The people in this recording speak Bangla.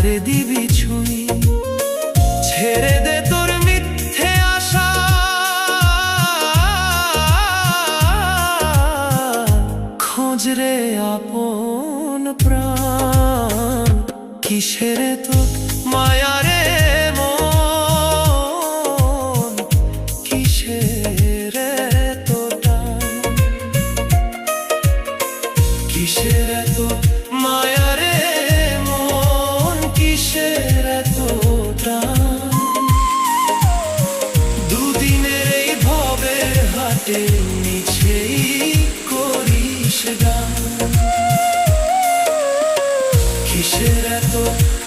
কারে দিবি ছুঁই, ছেড়ে দে তোর মিথ্যে আশা, খোঁজ রে আপন প্রাণ, কিসের তো মায়ার